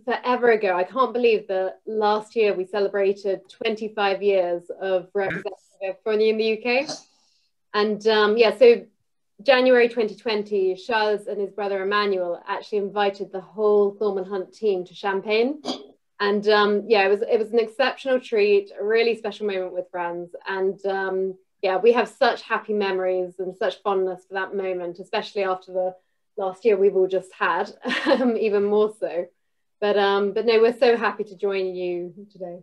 forever ago. I can't believe that last year we celebrated 25 years of representative Fourny in the UK. And yeah, so January 2020, Charles and his brother Emmanuel actually invited the whole Thorman Hunt team to Champagne. And yeah, it was an exceptional treat, a really special moment with friends. And yeah, we have such happy memories and such fondness for that moment, especially after the last year we've all just had, even more so. But no, we're so happy to join you today.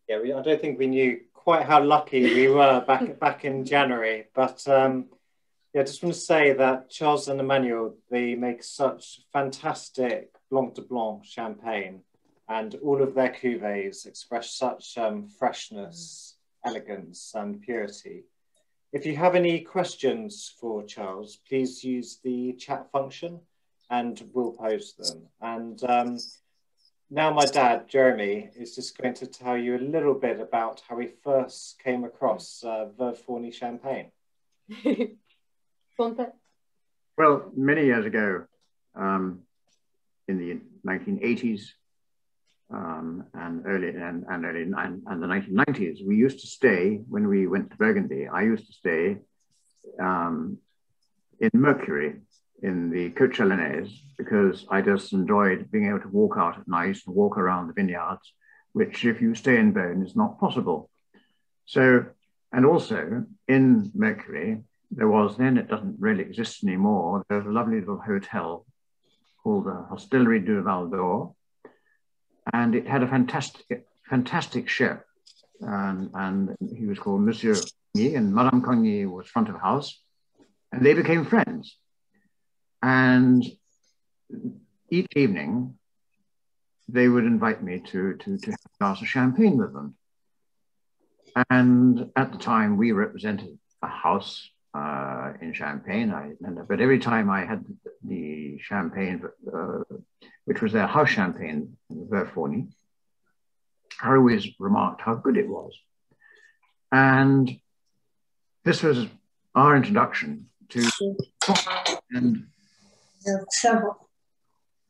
Yeah, I don't think we knew quite how lucky we were back in January. But yeah, I just want to say that Charles and Emmanuel, they make such fantastic Blanc de Blanc champagne, and all of their cuvées express such freshness, elegance, and purity. If you have any questions for Charles, please use the chat function and we'll pose them. And now my dad, Jeremy, is just going to tell you a little bit about how he first came across Veuve Fourny champagne. Well, many years ago, in the 1980s and the 1990s, we used to stay, when we went to Burgundy, I used to stay in Mercury, in the Côte Chalonnaise, because I just enjoyed being able to walk out at night and walk around the vineyards, which if you stay in Beaune is not possible. So, and also in Mercury, there was then, it doesn't really exist anymore, there's a lovely little hotel called the Hostelry du Val d'Or, and it had a fantastic chef, and he was called Monsieur Cogny, and Madame Cogny was front of house, and they became friends. And each evening, they would invite me to have a glass of champagne with them. And at the time, we represented a house in Champagne. But every time I had the champagne, which was their house champagne, Veuve Fourny, I always remarked how good it was. And this was our introduction to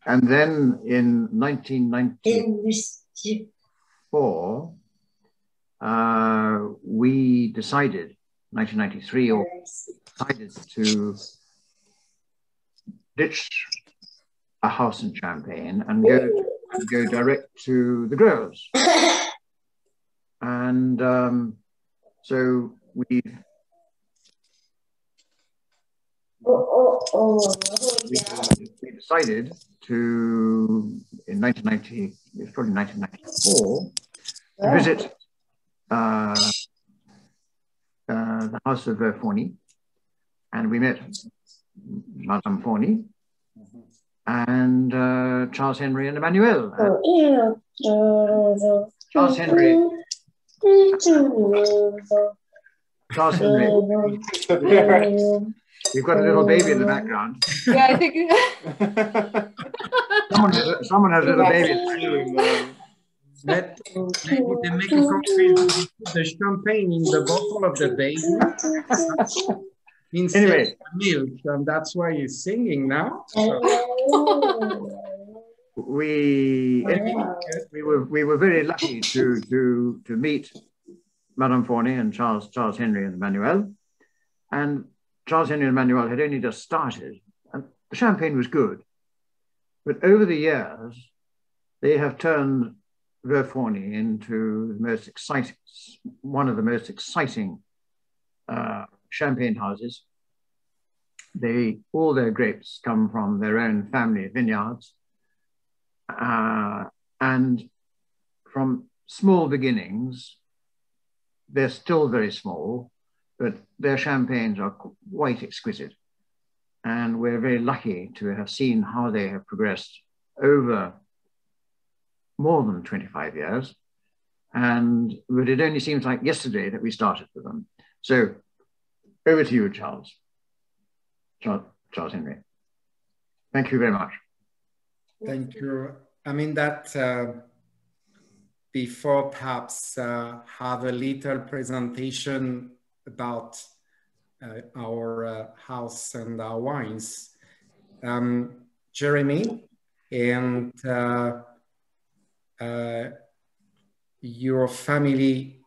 and then in 1994, we decided, 1993, or decided to ditch a house in Champagne and go direct to the growers. And so we decided to, in 1990, it was probably 1994, to visit the house of Fourny, and we met Madame Fourny and Charles-Henry and Emmanuel. Charles-Henry. We've got a little baby in the background. Yeah, I think someone has a little baby. Let the microphone put the champagne in the bottle of the baby instead of milk, and that's why he's singing now. So. We were very lucky to meet Madame Fourny and Charles-Henry and Emmanuel, and Charles-Henry and Emmanuel had only just started, and the champagne was good, but over the years they have turned Veuve Fourny into the most exciting, one of the most exciting champagne houses. All their grapes come from their own family vineyards, and from small beginnings, they're still very small, but their champagnes are quite exquisite. And we're very lucky to have seen how they have progressed over more than 25 years. But it only seems like yesterday that we started with them. So over to you, Charles-Henry. Thank you very much. Thank you. I mean that before perhaps have a little presentation about our house and our wines. Jeremy and your family,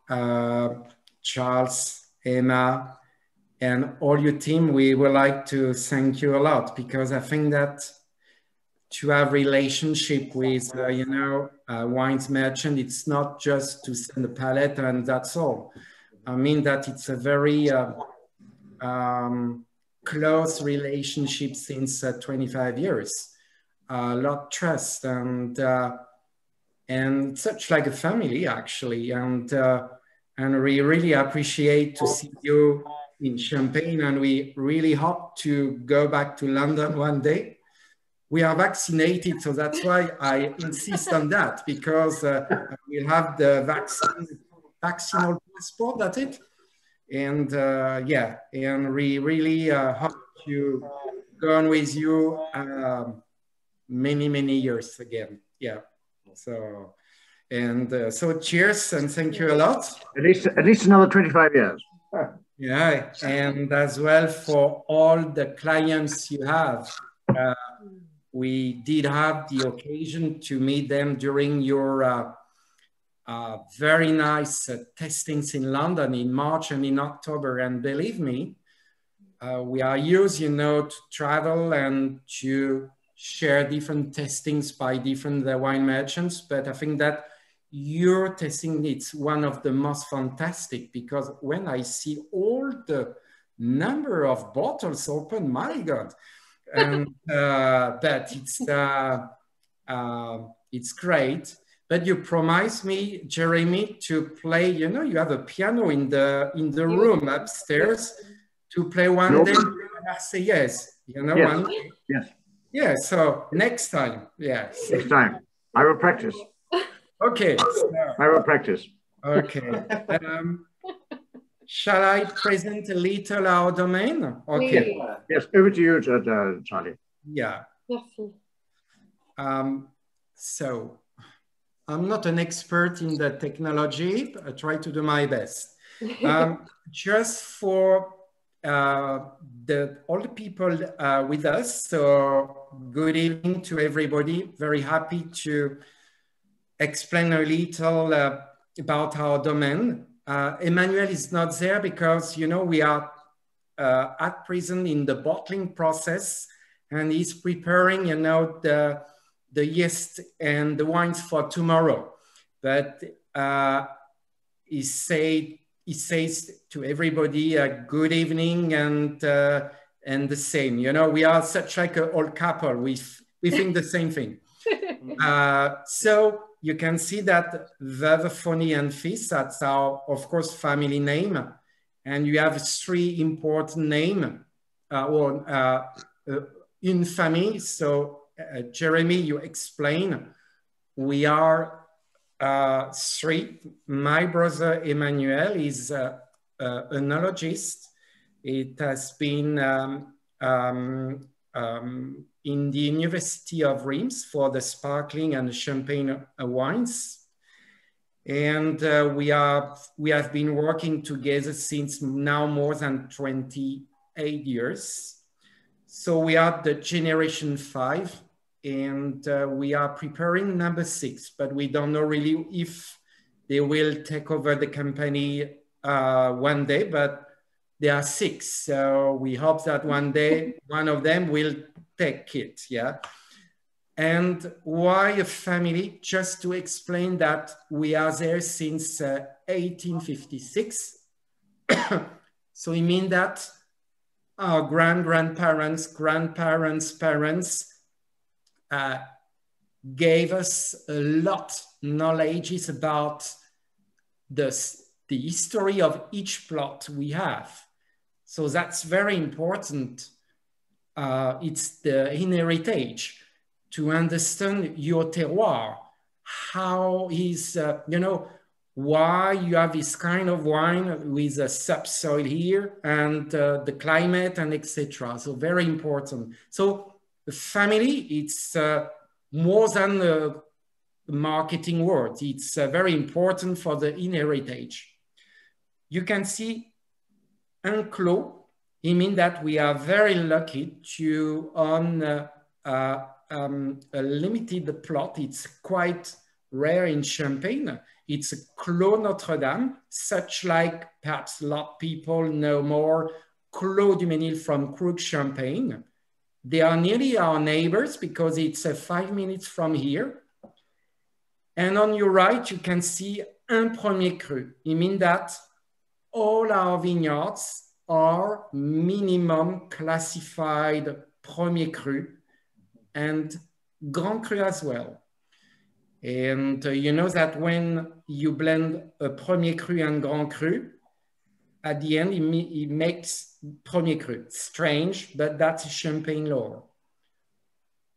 Charles, Emma, and all your team. We would like to thank you a lot, because I think that to have relationship with, wines merchant, it's not just to send a palette and that's all. I mean that it's a very close relationship since 25 years. A lot of trust and such like a family actually. And we really appreciate to see you in Champagne, and we really hope to go back to London one day. We are vaccinated, so that's why I insist on that, because we have the vaccinal passport, that's it. And yeah, and we really hope to go on with you many, many years again. Yeah, so, and so cheers and thank you a lot. At least another 25 years. Yeah, and as well for all the clients you have. We did have the occasion to meet them during your very nice testings in London in March and in October. And believe me, we are used, to travel and to share different testings by different wine merchants. But I think that your testing, it's one of the most fantastic, because when I see all the number of bottles open, my God. And but it's great. But you promised me, Jeremy, to play. You have a piano in the room upstairs to play one day. I say yes. Yes. One day. Yes. Yeah. So next time, yes. Next time, I will practice. Okay. So, I will practice. Okay. Shall I present a little our domain? Okay. Yes, over to you, Charlie. Yeah. So I'm not an expert in the technology, but I try to do my best. Just for all the people with us, so good evening to everybody. Very happy to explain a little about our domain. Emmanuel is not there because, we are at present in the bottling process, and he's preparing, the yeast and the wines for tomorrow. But he says to everybody, good evening, and the same. We are such like an old couple. We think the same thing. So you can see that Veuve, Fourny and Fils, that's our, of course, family name. And you have three important names in family. So Jeremy, you explain. We are three. My brother Emmanuel is an enologist. It has been in the University of Reims for the sparkling and champagne wines. And we have been working together since now more than 28 years. So we are the generation 5, and we are preparing number 6, but we don't know really if they will take over the company one day, but there are 6. So we hope that one day one of them will take it, yeah. And why a family? Just to explain that we are there since 1856. So it means that our grandparents, parents gave us a lot knowledge about the history of each plot we have. So that's very important. It's the heritage to understand your terroir. How is, why you have this kind of wine with a subsoil here and the climate and etc. So very important. So the family, it's more than a marketing word. It's very important for the heritage. You can see enclos. It means that we are very lucky to own a limited plot. It's quite rare in Champagne. It's a Clos Notre Dame, such like perhaps a lot of people know more Clos du Mesnil from Krug Champagne. They are nearly our neighbors because it's 5 minutes from here. And on your right, you can see un premier cru. It means that all our vineyards are minimum classified premier cru and grand cru as well. And you know that when you blend a premier cru and grand cru, at the end, it makes premier cru. Strange, but that's Champagne law.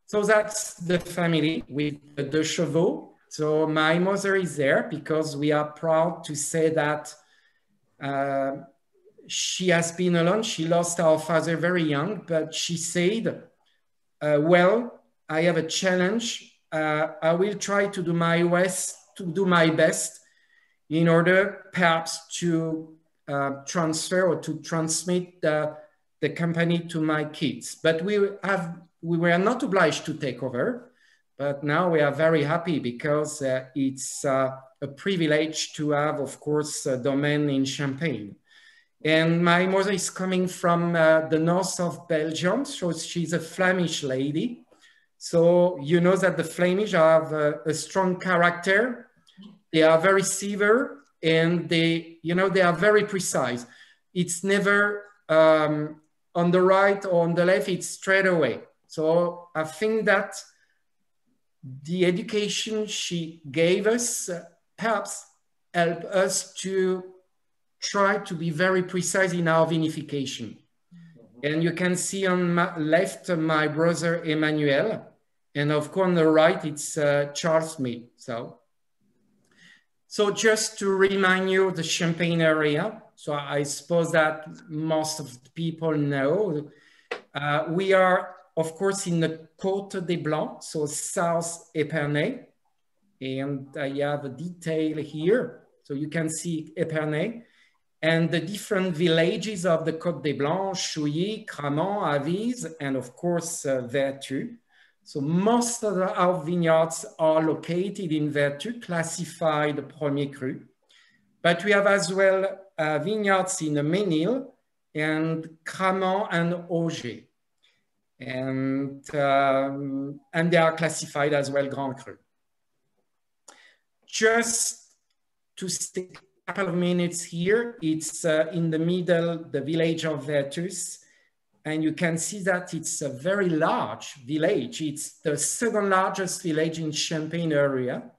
So that's the family with the chevaux. So my mother is there because we are proud to say that she has been alone. She lost our father very young, but she said, well, I have a challenge. I will try to do my best in order perhaps to transfer or to transmit the company to my kids. But we were not obliged to take over, but now we are very happy because it's a privilege to have, of course, a domain in Champagne. And my mother is coming from the north of Belgium, so she's a Flemish lady. So you know that the Flemish have a strong character. They are very severe and they are very precise. It's never on the right or on the left, it's straight away. So I think that the education she gave us perhaps help us to try to be very precise in our vinification. And you can see on my left, my brother Emmanuel, and of course on the right, it's Charles me. So just to remind you the Champagne area, so I suppose that most of the people know, we are of course in the Côte des Blancs, so South Épernay, and I have a detail here, so you can see Épernay, and the different villages of the Côte des Blancs, Chouilly, Cramant, Avize, and of course Vertu. So most of our vineyards are located in Vertu, classified premier cru. But we have as well vineyards in the Mesnil and Cramant and Auger. And they are classified as well Grand Cru. Just to stay a couple of minutes here, it's in the middle, the village of Vertus. And you can see that it's a very large village. It's the second largest village in Champagne area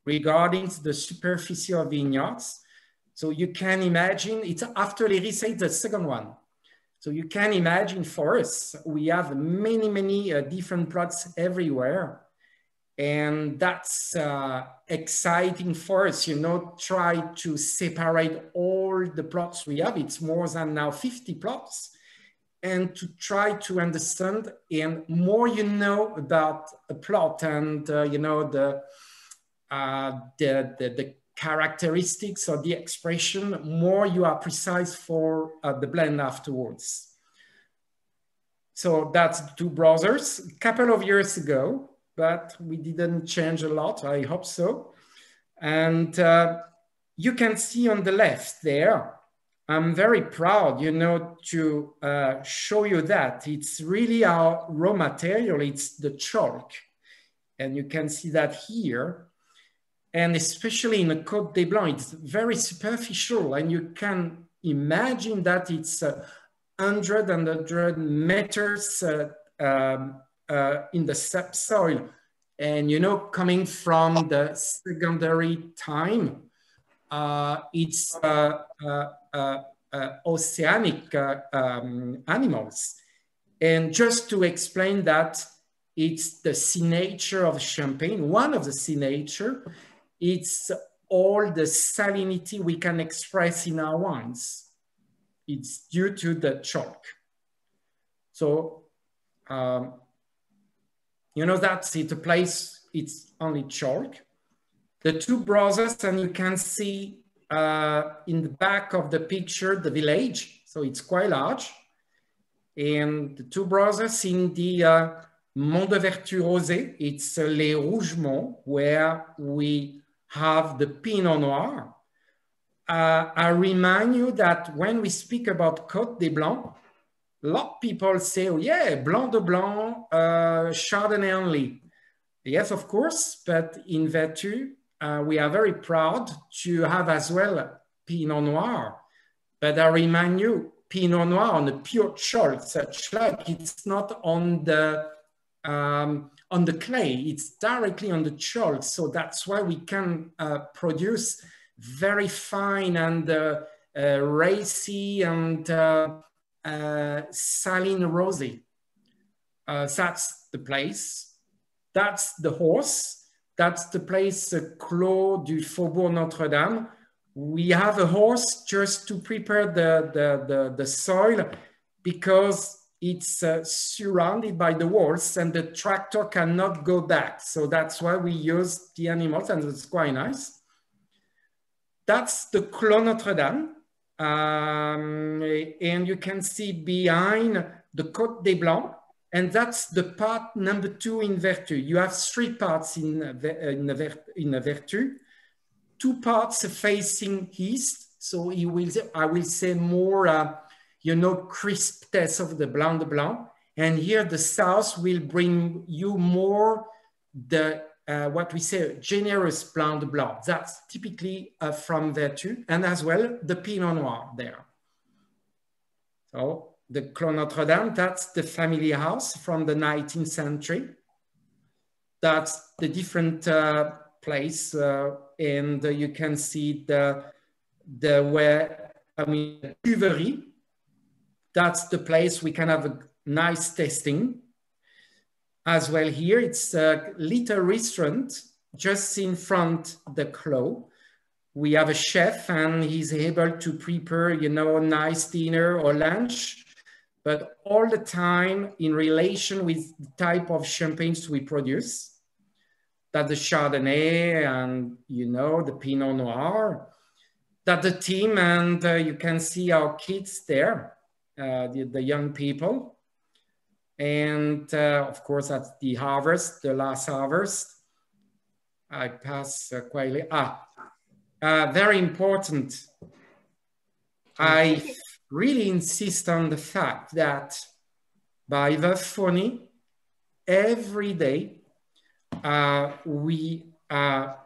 regarding the superficie of vineyards. So you can imagine, it's after Lérissé, the second one. So you can imagine for us, we have many, many different plots everywhere. And that's exciting for us, try to separate all the plots we have. It's more than now 50 plots. And to try to understand, and more you know about a plot and the characteristics or the expression, more you are precise for the blend afterwards. So that's the two brothers. A couple of years ago, but we didn't change a lot, I hope so. And you can see on the left there, I'm very proud, to show you that it's really our raw material, it's the chalk. And you can see that here. And especially in the Côte des Blancs, it's very superficial. And you can imagine that it's 100 meters in the subsoil. And, coming from the secondary time, it's oceanic animals. And just to explain that, it's the signature of Champagne, one of the signature, it's all the salinity we can express in our wines. It's due to the chalk. So, that's it, a place, it's only chalk. The two brothers, and you can see in the back of the picture, the village. So it's quite large. And the two brothers in the Mont de Vertu Rosé, it's Les Rougemont, where we have the Pinot Noir. I remind you that when we speak about Côte des Blancs, a lot of people say, oh yeah, Blanc de Blanc, Chardonnay only. Yes, of course, but in Vertu, we are very proud to have as well Pinot Noir. But I remind you, Pinot Noir on the pure chalk, such like it's not on the clay, it's directly on the chalk. So that's why we can produce very fine and racy and saline rosé. That's the place. That's the horse. That's the place, Clos du Faubourg Notre-Dame. We have a horse just to prepare the soil because it's surrounded by the walls and the tractor cannot go back. So that's why we use the animals, and it's quite nice. That's the Clos Notre-Dame. And you can see behind the Côte des Blancs, and that's the part number 2 in Vertu. You have 3 parts in Vertu. 2 parts facing east. So I will say more, you know, crispness of the Blanc de Blanc. And here the south will bring you more the, what we say, generous Blanc de Blanc. That's typically from Vertu, and as well the Pinot Noir there. So the Clos Notre-Dame, that's the family house from the 19th century. That's the different place, and you can see the Veuve. That's the place we can have a nice tasting. As well here, it's a little restaurant just in front the Clos. We have a chef and he's able to prepare, you know, a nice dinner or lunch, but all the time in relation with the type of champagnes we produce. That the Chardonnay and, you know, the Pinot Noir, that the team, and you can see our kids there, the young people. And of course, that's the harvest, the last harvest. I pass quietly. Very important. I really insist on the fact that by Veuve Fourny, every day, we are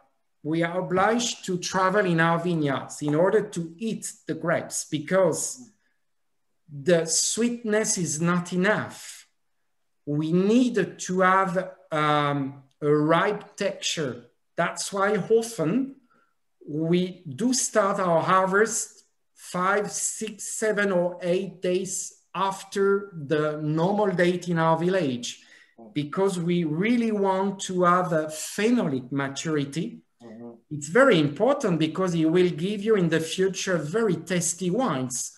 obliged to travel in our vineyards in order to eat the grapes, because the sweetness is not enough. We need to have a ripe texture. That's why often we do start our harvest 5, 6, 7, or 8 days after the normal date in our village, because we really want to have a phenolic maturity. It's very important because it will give you in the future very tasty wines.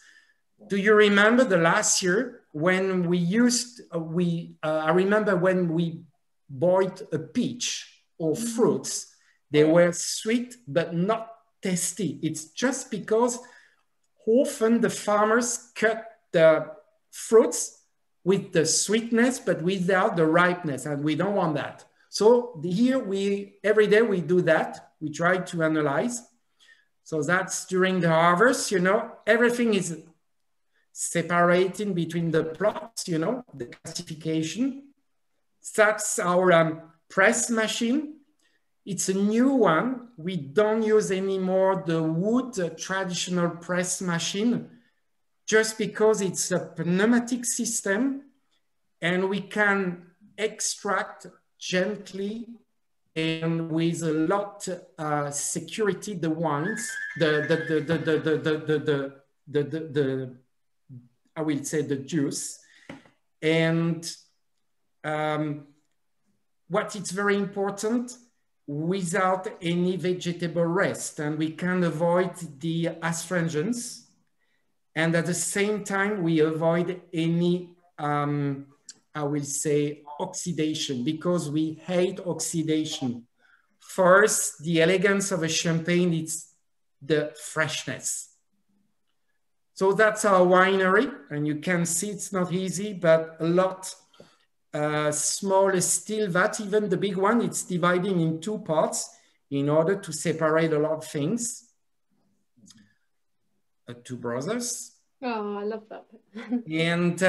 Do you remember the last year when we used, I remember when we bought a peach or fruits, they were sweet but not tasty. It's just because often the farmers cut the fruits with the sweetness, but without the ripeness, and we don't want that. So here every day we do that. We try to analyze. So that's during the harvest, you know, everything is separating between the plots, you know, the classification. That's our press machine. It's a new one. We don't use anymore the wood traditional press machine, just because it's a pneumatic system and we can extract gently and with a lot security the wines, I will say the juice. And what is very important, without any vegetable rest, and we can avoid the astringents. And at the same time, we avoid any, I will say, oxidation, because we hate oxidation. First, the elegance of a champagne, it's the freshness. So that's our winery, and you can see it's not easy, but a lot small still vat, even the big one, it's dividing in two parts in order to separate a lot of things. Two brothers. Oh, I love that. And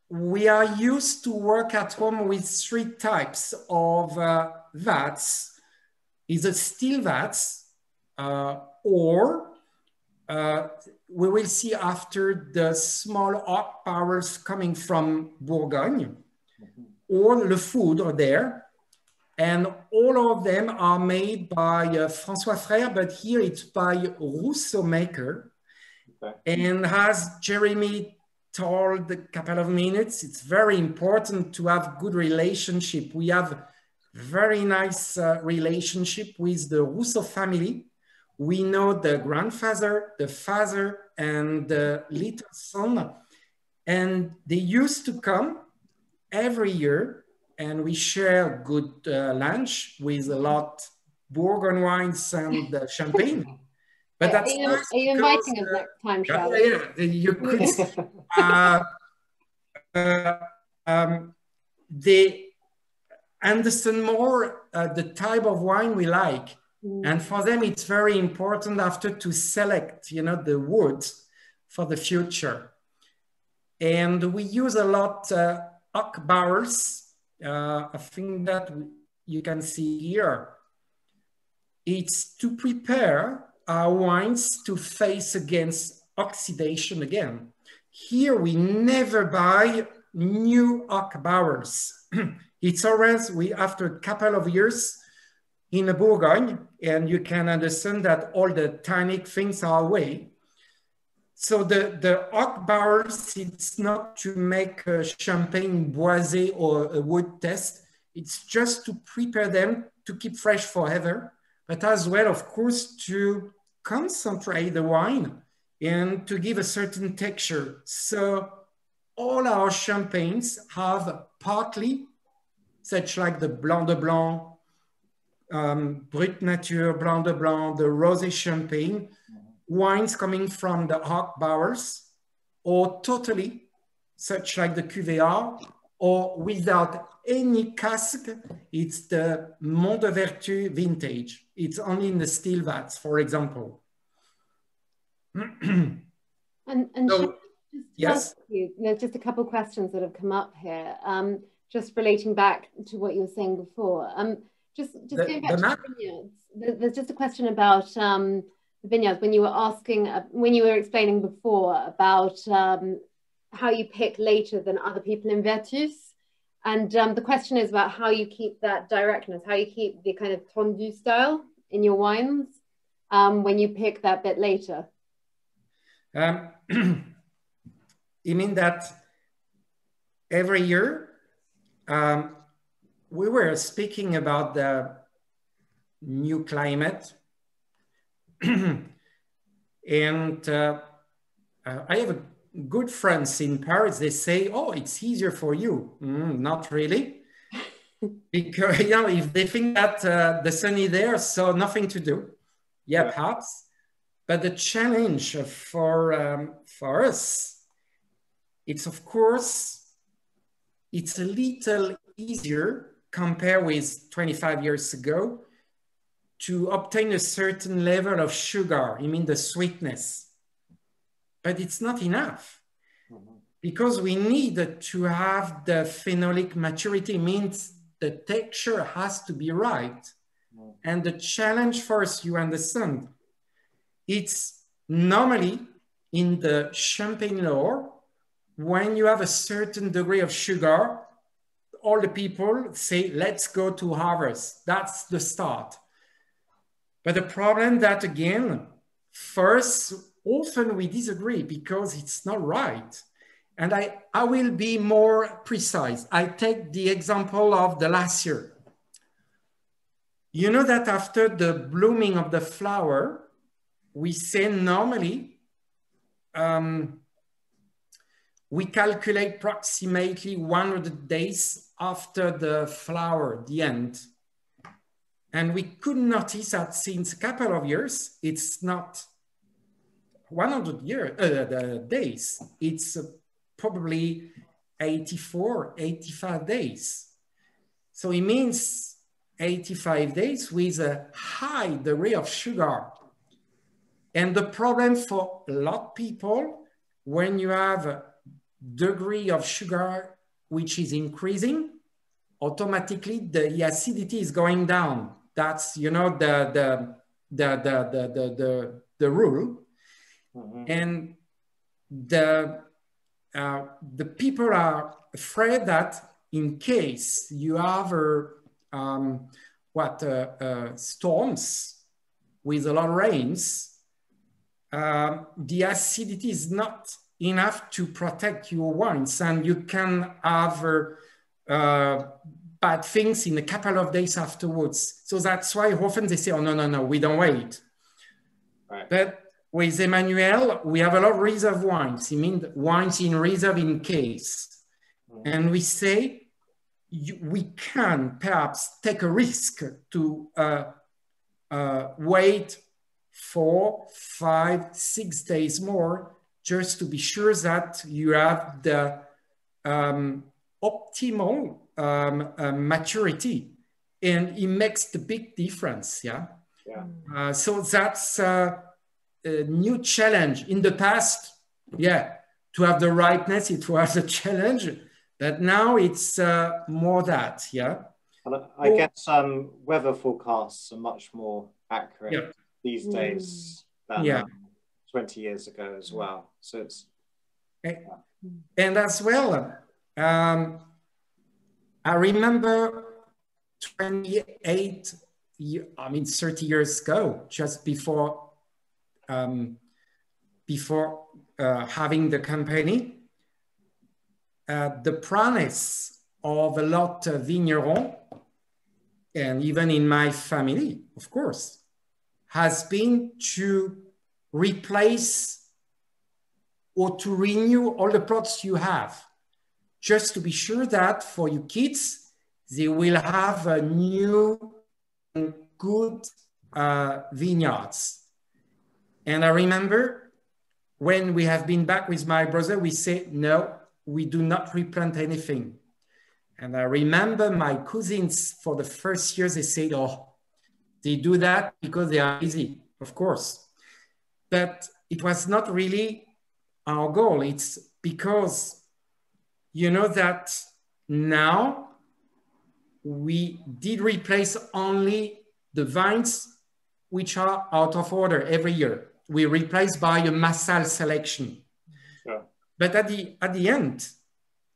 we are used to work at home with three types of vats. Either steel vats or we will see after the small oak barrels coming from Bourgogne, or Le Foudre there. And all of them are made by François Frère, but here it's by Rousseau Maker. Okay. And as Jeremy told a couple of minutes, it's very important to have good relationship. We have very nice relationship with the Rousseau family. We know the grandfather, the father, and the little son. And they used to come every year, and we share good lunch with a lot Bourgogne wines and champagne. But that's nice. Are you inviting us next time, Charles? Yeah, you could. They understand more the type of wine we like. And for them, it's very important after to select, you know, the woods for the future. And we use a lot oak barrels. I think that you can see here. It's to prepare our wines to face against oxidation again. Here we never buy new oak barrels. It's always after a couple of years in a Bourgogne, and you can understand that all the tannic things are away. So the oak barrels, it's not to make a champagne boisé or a wood test. It's just to prepare them to keep fresh forever, but as well, of course, to concentrate the wine and to give a certain texture. So all our champagnes have partly, such like the Blanc de Blanc, Brut Nature, Blanc de Blanc, the Rosé Champagne, wines coming from the oak barrels, or totally, such like the Cuvée, or without any cask. It's the Mont de Vertu vintage. It's only in the steel vats, for example. and so, yes, there's just a couple of questions that have come up here, just relating back to what you were saying before. Just going back to the vineyards, there's just a question about the vineyards. When you were explaining before about how you pick later than other people in Vertus, and the question is about how you keep that directness, how you keep the kind of tendu style in your wines when you pick that bit later. You mean that every year we were speaking about the new climate, and I have good friends in Paris. They say, "Oh, it's easier for you." Not really, because you know, if they think that the sun is there, so nothing to do. Yeah, perhaps. But the challenge for us, it's of course, it's a little easier compared with 25 years ago to obtain a certain level of sugar, I mean the sweetness. But it's not enough because we need to have the phenolic maturity, means the texture has to be right. And the challenge for us, you understand, it's normally in the champagne lore, when you have a certain degree of sugar, all the people say, let's go to harvest. That's the start. But the problem that again, first, often we disagree because it's not right. And I will be more precise. I take the example of the last year. You know that after the blooming of the flower, we say normally, we calculate approximately 100 days after the flower, the end. And we could notice that since a couple of years, it's not 100 days. It's probably 84, 85 days. So it means 85 days with a high degree of sugar. And the problem for a lot of people, when you have a degree of sugar which is increasing, automatically the acidity is going down. That's, you know, the rule. Mm-hmm. And the people are afraid that in case you have storms with a lot of rains, the acidity is not enough to protect your wines, and you can have bad things in a couple of days afterwards. So that's why often they say, oh, no, we don't wait. Right. But with Emmanuel, we have a lot of reserve wines. It means wines in reserve in case. Mm-hmm. And we say, we can perhaps take a risk to wait 4, 5, 6 days more, just to be sure that you have the optimal maturity, and it makes the big difference. Yeah. So that's a new challenge. In the past, to have the ripeness, it was a challenge, but now it's more that. Yeah. And I guess weather forecasts are much more accurate these days than 20 years ago as well. So it's and as well, I remember 30 years ago, just before having the company, the promise of a lot of vignerons, and even in my family, of course, has been to replace or to renew all the plots you have, just to be sure that for your kids, they will have a new and good vineyards. And I remember when we have been back with my brother, we said, no, we do not replant anything. And I remember my cousins for the first years, they said, oh, they do that because they are easy, of course. But it was not really our goal. It's because, you know, that now we did replace only the vines which are out of order every year. We replace by a massal selection. Yeah. But at the end,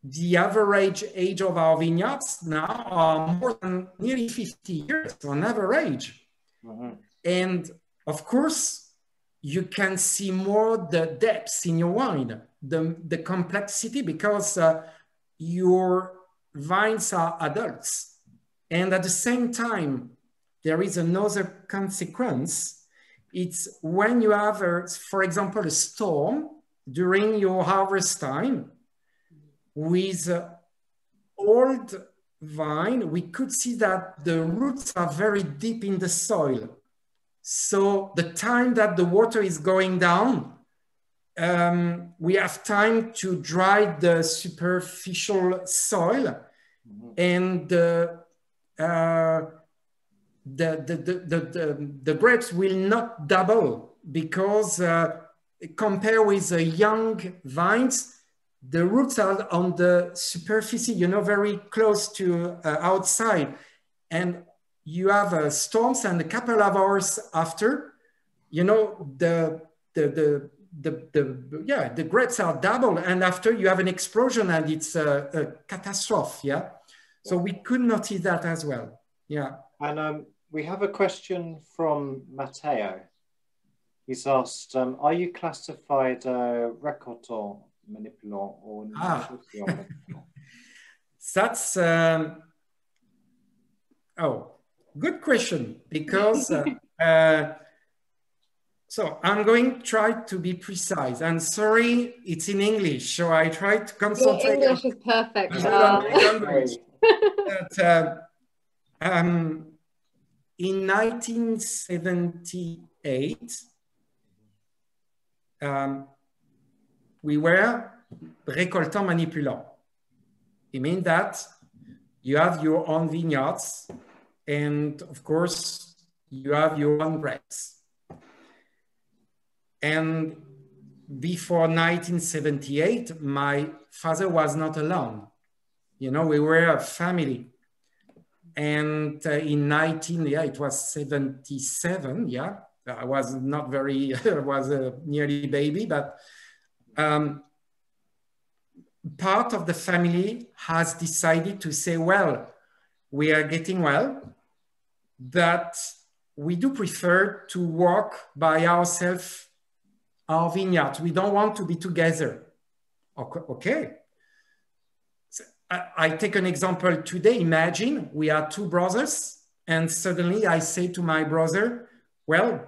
the average age of our vineyards now are more than nearly 50 years on average. Mm-hmm. And of course, you can see more the depths in your wine, the complexity, because your vines are adults. And at the same time, there is another consequence. It's when you have, for example, a storm during your harvest time, with old vine, we could see that the roots are very deep in the soil. So the time that the water is going down, we have time to dry the superficial soil, and the grapes will not double, because compared with the young vines, the roots are on the superficie, you know, very close to outside. And you have storms, and a couple of hours after, you know, the grapes are double, and after you have an explosion, and it's a catastrophe. Yeah. So we could notice that as well. Yeah. And we have a question from Matteo. He's asked, are you classified récoltant, manipulant, or manipulant? That's good question, because so I'm going to try to be precise. And sorry, it's in English, so I try to concentrate. Your English is perfect. But, in 1978, we were récoltant manipulant. It means that you have your own vineyards, and of course, you have your own grapes. And before 1978, my father was not alone. You know, we were a family. And it was 77, yeah. I was not very, I was a nearly baby, but part of the family has decided to say, well, we are getting well, but we do prefer to work by ourselves, our vineyards. We don't want to be together. Okay. So I take an example today. Imagine we are two brothers, and suddenly I say to my brother, well,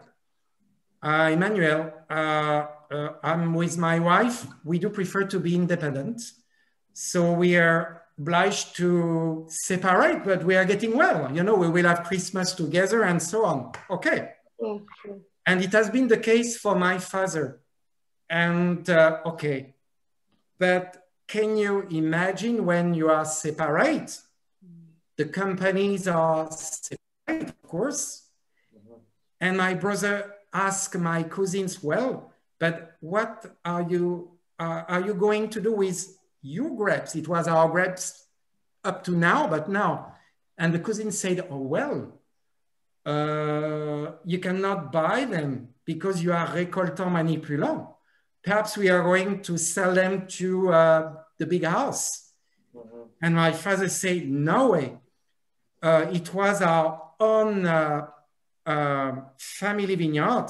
Emmanuel, I'm with my wife. We do prefer to be independent. So we are obliged to separate, but we are getting well. You know, we will have Christmas together and so on. Okay. Yeah, sure. And it has been the case for my father. And okay, but can you imagine when you are separate? The companies are separate, of course. And my brother asked my cousins, well, but what are you going to do with your grapes? It was our grapes up to now, but now. And the cousin said, oh, well, you cannot buy them because you are récoltant manipulant. Perhaps we are going to sell them to the big house. And my father said, no way. It was our own family vineyard.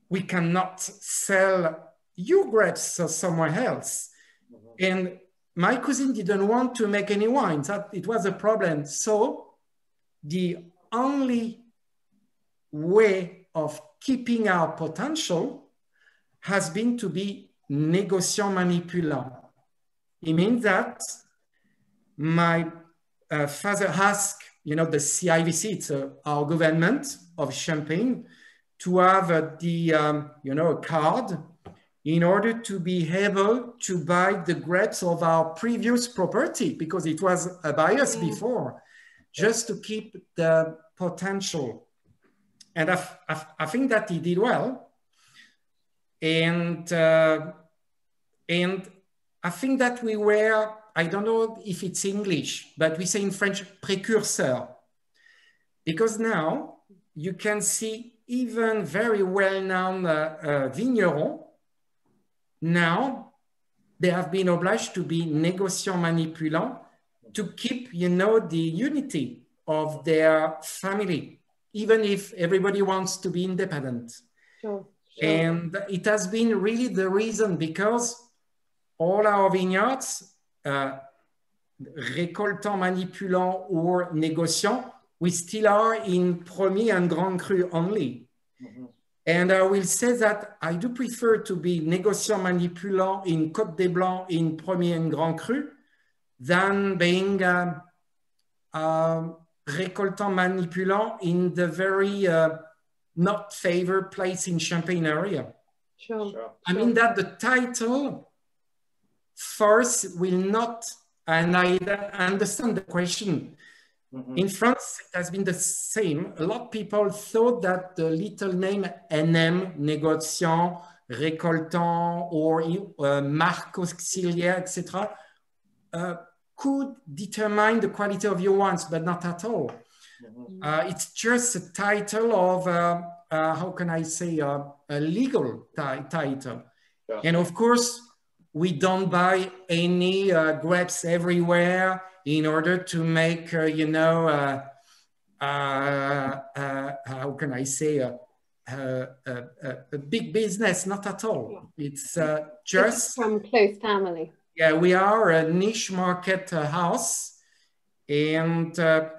We cannot sell your grapes somewhere else. And my cousin didn't want to make any wines. It was a problem. So the only way of keeping our potential has been to be négociant manipulant. It means that my father asked, you know, the CIVC, it's our government of Champagne, to have you know, a card in order to be able to buy the grapes of our previous property, because it was a bias before, just to keep the potential. And I think that he did well. And I think that we were, I don't know if it's English, but we say in French, précurseur. Because now you can see even very well-known vignerons, now they have been obliged to be négociant manipulant to keep, you know, the unity of their family, even if everybody wants to be independent. Sure. And it has been really the reason, because all our vineyards, récoltant, manipulant, or négociant, we still are in Premier and Grand Cru only. And I will say that I do prefer to be négociant, manipulant in Côte des Blancs, in Premier and Grand Cru, than being récoltant, manipulant in the very not favored place in Champagne area. Sure. I mean that the title first will not, and I understand the question. In France, it has been the same. A lot of people thought that the little name NM, négociant, récoltant, or marque auxiliaire, etc., could determine the quality of your wines, but not at all. It's just a title of, how can I say, a legal title. Yeah. And of course, we don't buy any grapes everywhere in order to make, you know, how can I say, a big business, not at all. It's just from close family. Yeah, we are a niche market house. And I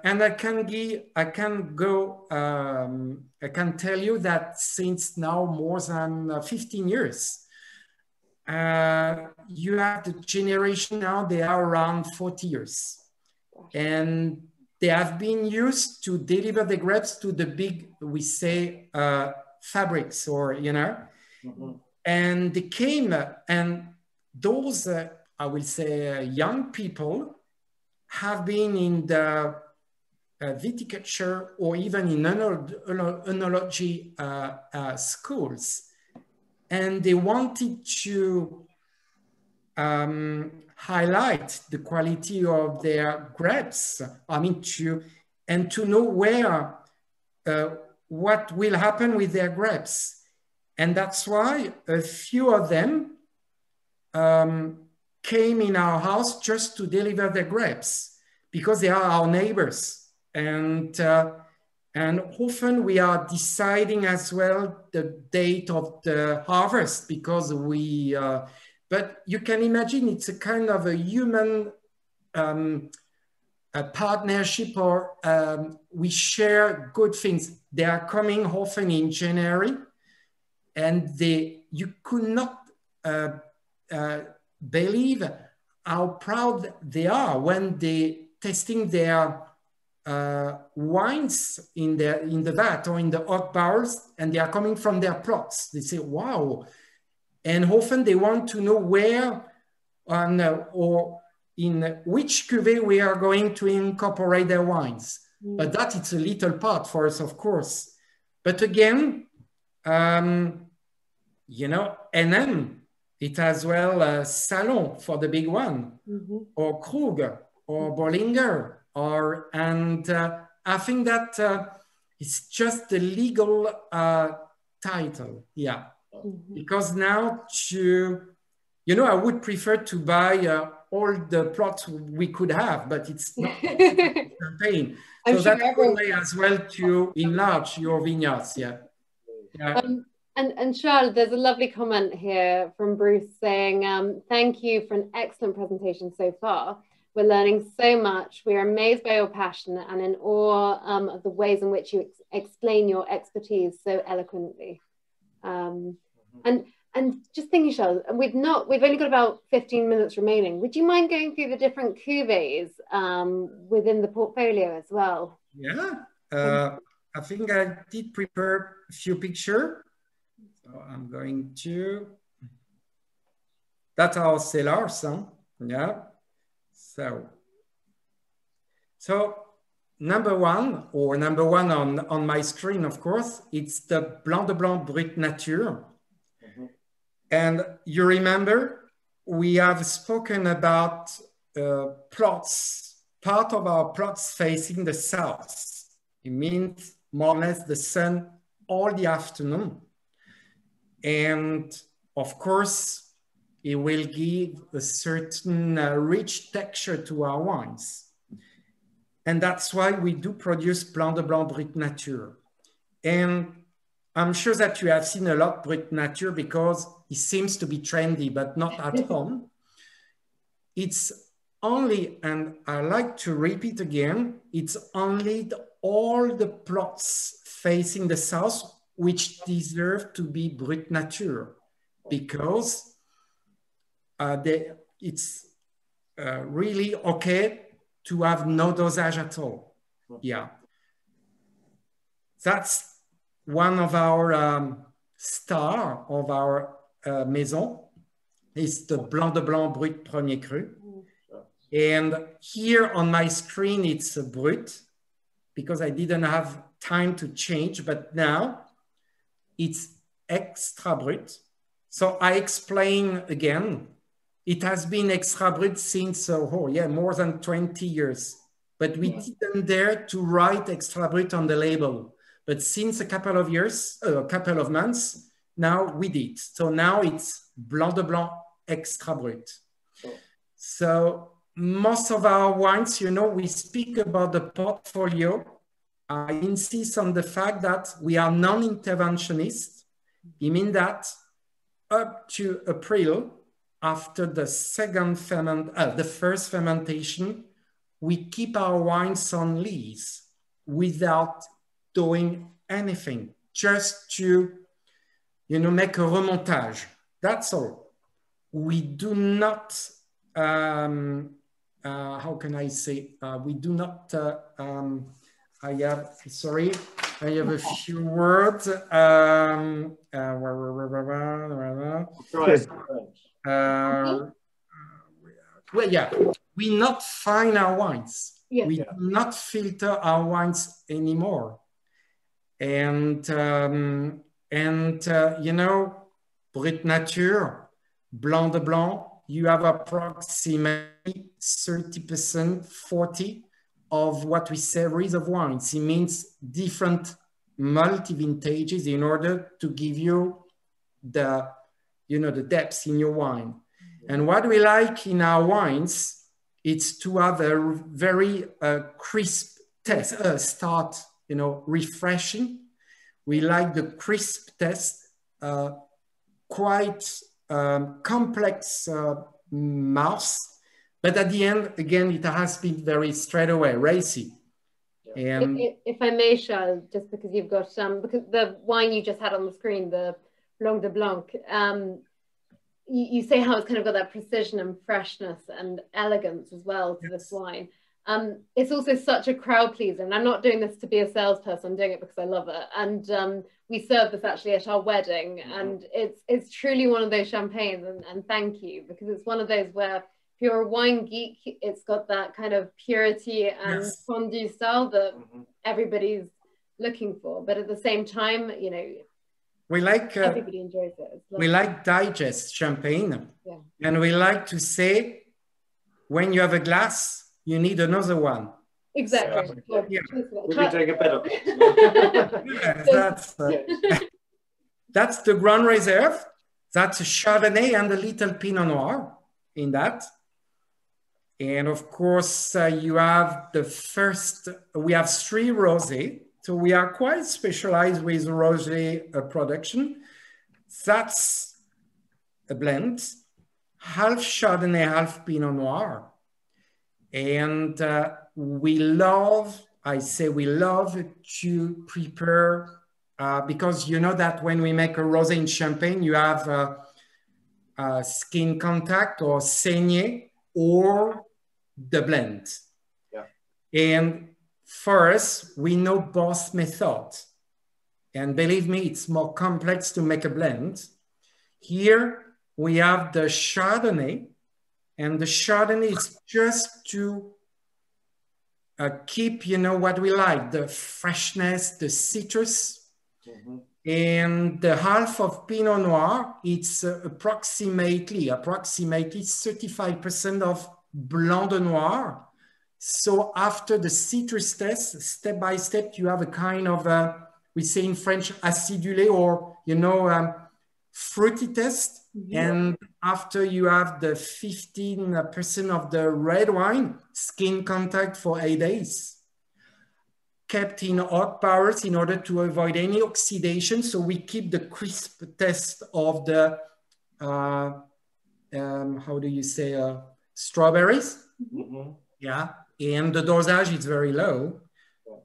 can tell you that since now more than 15 years, you have the generation now, they are around 40 years. And they have been used to deliver the grapes to the big, we say, fabrics, or, you know, and they came, and those, I will say, young people have been in the viticulture or even in enology schools, and they wanted to highlight the quality of their grapes. I mean, to know where, what will happen with their grapes. And that's why a few of them came in our house just to deliver their grapes, because they are our neighbors. And often we are deciding as well the date of the harvest, because we, but you can imagine it's a kind of a human a partnership, or we share good things. They are coming often in January, and you could not believe how proud they are when they testing their wines in the vat or in the oak barrels, and they are coming from their plots. They say, wow. And often they want to know where or in which cuvée we are going to incorporate their wines. But that it's a little part for us, of course. But again, you know, and then it as well Salon for the big one, or Krug, or Bollinger, and I think that it's just the legal title, yeah. Because now you know, I would prefer to buy all the plots we could have, but it's not campaign. So sure that's a way as well to enlarge your vineyards, yeah. And Charles, there's a lovely comment here from Bruce saying, thank you for an excellent presentation so far. We're learning so much. We are amazed by your passion and in awe of the ways in which you explain your expertise so eloquently. And just thinking, Charles, we've only got about 15 minutes remaining. Would you mind going through the different cuvées within the portfolio as well? Yeah, I think I did prepare a few pictures. So I'm going to, that's our cellars, huh? Yeah. So number one on my screen, of course, it's the Blanc de Blanc Brut Nature. And you remember, we have spoken about plots, part of our plots facing the south. It means more or less the sun all the afternoon. And of course, it will give a certain rich texture to our wines. And that's why we do produce Blanc de Blanc Brut Nature. And I'm sure that you have seen a lot Brut Nature because it seems to be trendy, but not at home. It's only, and I like to repeat again, it's only all the plots facing the south which deserve to be Brut Nature, because it's really okay to have no dosage at all. Yeah. That's one of our star of our maison, is the Blanc de Blanc Brut Premier Cru. And here on my screen, it's a Brut, because I didn't have time to change, but now it's Extra Brut. So I explain again, it has been Extra Brut since, more than 20 years. But we didn't dare to write Extra Brut on the label. But since a couple of years, a couple of months, now we did. So now it's Blanc de Blanc Extra Brut. So most of our wines, you know, we speak about the portfolio. I insist on the fact that we are non-interventionist. It means that up to April, after the first fermentation, we keep our wines on lees without doing anything, just to, you know, make a remontage. That's all. We do not, how can I say, we do not, I have a few words. we not fine our wines. Yes. We do not filter our wines anymore. And you know, Brut Nature, Blanc de Blanc, you have approximately 30%, 40 of what we say reserve wines. It means different multi-vintages in order to give you the, you know, the depth in your wine. And what we like in our wines, it's to have a very crisp taste, start, you know, refreshing. We like the crisp taste, quite complex mouth, but at the end, again, it has been very straight away, racy. And if I may, Charles, just because you've got because the wine you just had on the screen, the Blanc de Blanc, you say how it's kind of got that precision and freshness and elegance as well to this wine. It's also such a crowd pleaser, and I'm not doing this to be a salesperson, I'm doing it because I love it. And we served this actually at our wedding, and it's truly one of those champagnes, and thank you, because it's one of those where if you're a wine geek, it's got that kind of purity and fondue style that everybody's looking for, but at the same time, you know, we like everybody enjoys it. We like digest champagne, and we like to say, when you have a glass, you need another one. Exactly. So, we'll be doing a bit of it. That's the Grand Reserve. That's a Chardonnay and a little Pinot Noir in that. And of course, you have the first, we have 3 rosé. So we are quite specialized with rosé production. That's a blend, half Chardonnay, half Pinot Noir. And we love, I say we love to prepare, because you know that when we make a rosé in Champagne, you have skin contact or saignée or the blend. And for us, we know both methods. And believe me, it's more complex to make a blend. Here we have the Chardonnay, and the Chardonnay is just to keep, you know, what we like, the freshness, the citrus. And the half of Pinot Noir, it's approximately 35% of Blanc de Noir. So after the citrus test, step by step, you have a kind of, we say in French, acidulé, or, you know, fruity test. And after you have the 15% of the red wine, skin contact for 8 days, kept in oak barrels in order to avoid any oxidation. So we keep the crisp taste of the, how do you say, strawberries? Yeah. And the dosage is very low.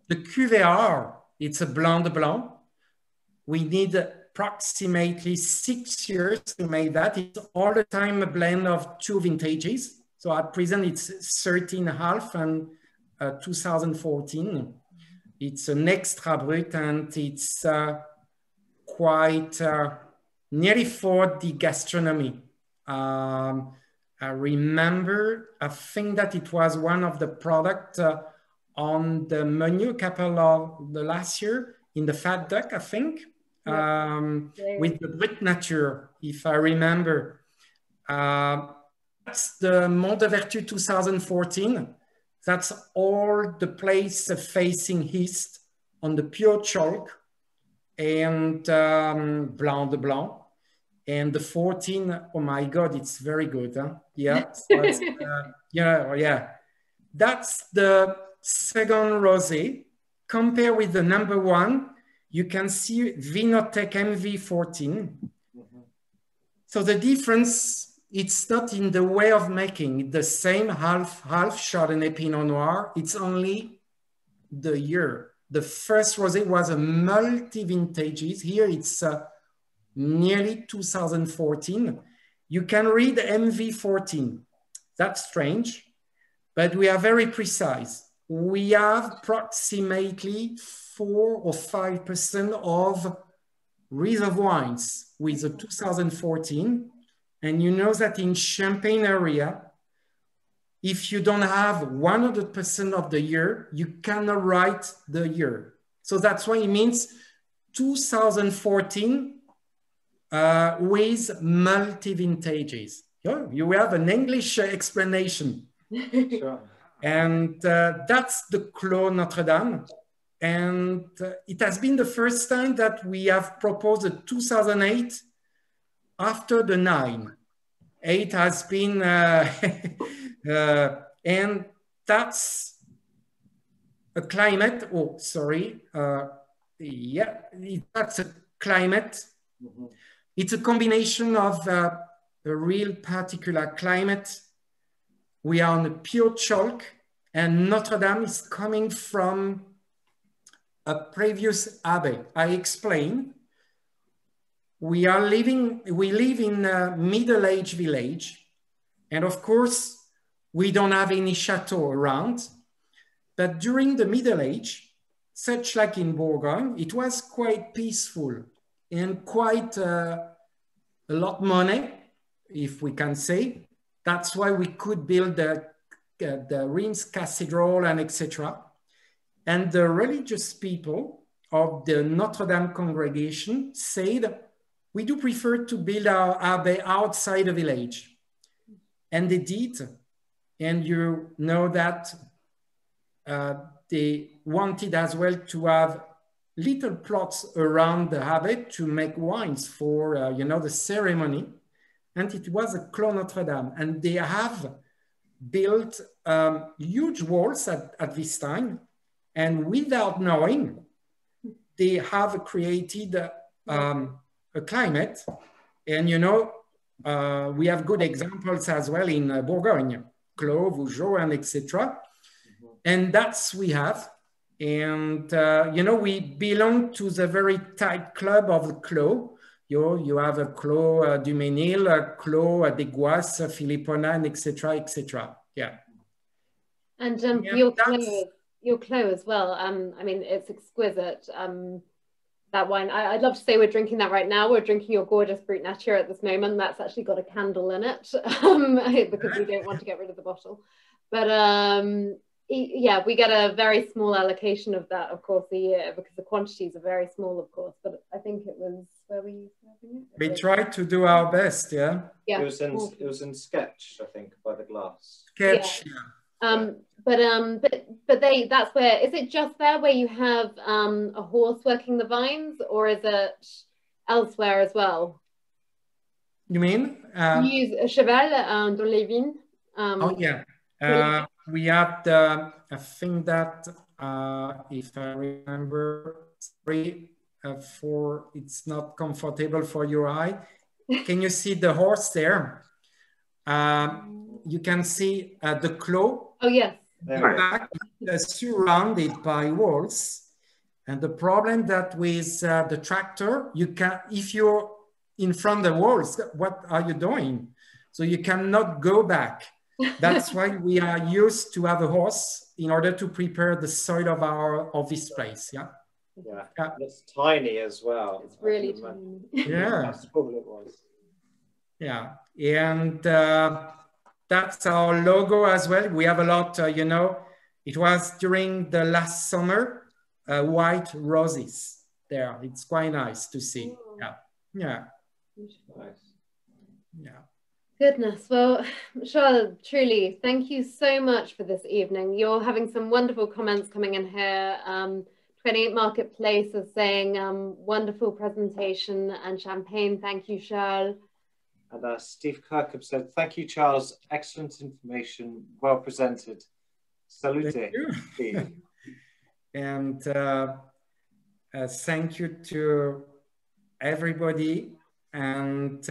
The QVR, it's a Blanc de Blanc. We need approximately 6 years to make that. It's all the time a blend of 2 vintages. So at present, it's 13.5 and 2014. It's an extra brut, and it's quite nearly for the gastronomy. I remember, I think that it was one of the products on the menu a couple of the last year in the Fat Duck, I think, with the Brut Nature, if I remember. That's the Mont de Vertu 2014. That's all the place facing east on the pure chalk, and Blanc de Blanc. And the 14, oh my God, it's very good. Huh? Yeah, so that's the second rosé. Compare with the number 1, you can see Vinotech MV14. So the difference, it's not in the way of making. The same half Chardonnay Pinot Noir, it's only the year. The first rosé was a multi-vintages. Here it's nearly 2014. You can read MV14. That's strange, but we are very precise. We have approximately 4 or 5% of reserve wines with the 2014. And you know that in Champagne area, if you don't have 100% of the year, you cannot write the year. So that's why it means 2014 with multi-vintages. Yeah, you have an English explanation. Sure. And that's the Clos Notre Dame. And it has been the first time that we have proposed a 2008 after the 9. 8 has been, and that's a climate, oh, sorry. Yeah, that's a climate. Mm-hmm. It's a combination of a real particular climate. We are on a pure chalk, and Notre Dame is coming from a previous abbey. I explain. We live in a middle-aged village, and of course, we don't have any chateau around. But during the Middle Age, such like in Bourgogne, it was quite peaceful and quite a lot of money, if we can say. That's why we could build the Reims Cathedral and etc. And the religious people of the Notre Dame congregation said, we do prefer to build our abbey outside the village. And they did. And you know that they wanted as well to have little plots around the abbey to make wines for, you know, the ceremony. And it was a Clos Notre Dame. And they have built huge walls at this time. And without knowing, they have created a climate. And, you know, we have good examples as well in Bourgogne, Clos, Vougeot, and etc. And that's we have. And, you know, we belong to the very tight club of the Clos. You have a Clos du Mesnil, a Clos des Goisses, Philippona, and etc., etc. Yeah. And yeah, your Clos as well. I mean, it's exquisite. That wine, I'd love to say we're drinking that right now. We're drinking your gorgeous Brut Nature at this moment. That's actually got a candle in it because we don't want to get rid of the bottle. But yeah, we get a very small allocation of that, of course, a year because the quantities are very small, of course. But I think it was where we used to have it. We tried to do our best, yeah. Yeah. It was in Sketch, I think, by the glass. Sketch, yeah. But that's where, is it just there where you have a horse working the vines, or is it elsewhere as well? You mean? You use a cheval dans les vignes. Oh yeah. We have the, I think that if I remember, sorry, for it's not comfortable for your eye. Can you see the horse there? You can see the Clos. Oh yes. Back, surrounded by walls. And the problem that with the tractor, you can, if you're in front of the walls, what are you doing? So you cannot go back. That's why we are used to have a horse in order to prepare the soil of this place. Yeah. Yeah. It's tiny as well. It's really tiny. Yeah. That's probably it was. Yeah. And that's our logo as well. We have a lot, you know, it was during the last summer, white roses there. It's quite nice to see. Oh. Yeah. Yeah. Nice. Yeah. Goodness. Well, Charles, truly, thank you so much for this evening. You're having some wonderful comments coming in here. 28 Marketplace is saying wonderful presentation and champagne. Thank you, Charles. And Steve Kirkup said, thank you, Charles. Excellent information. Well presented. Salute. Thank you. And thank you to everybody. And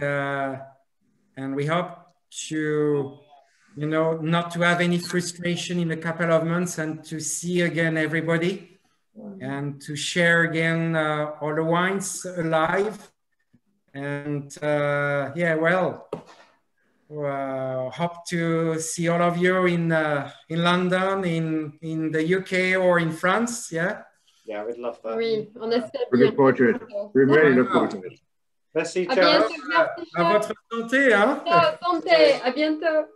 we hope to, you know, not to have any frustration in a couple of months and to see again everybody and to share again all the wines alive. And yeah, well, hope to see all of you in London, in the UK or in France. Yeah. Yeah, we'd love that. Oui, on espère We look forward to it. We really look forward to it. Merci, À Charles. bientôt, merci, À votre santé, hein. Ciao, santé, à bientôt.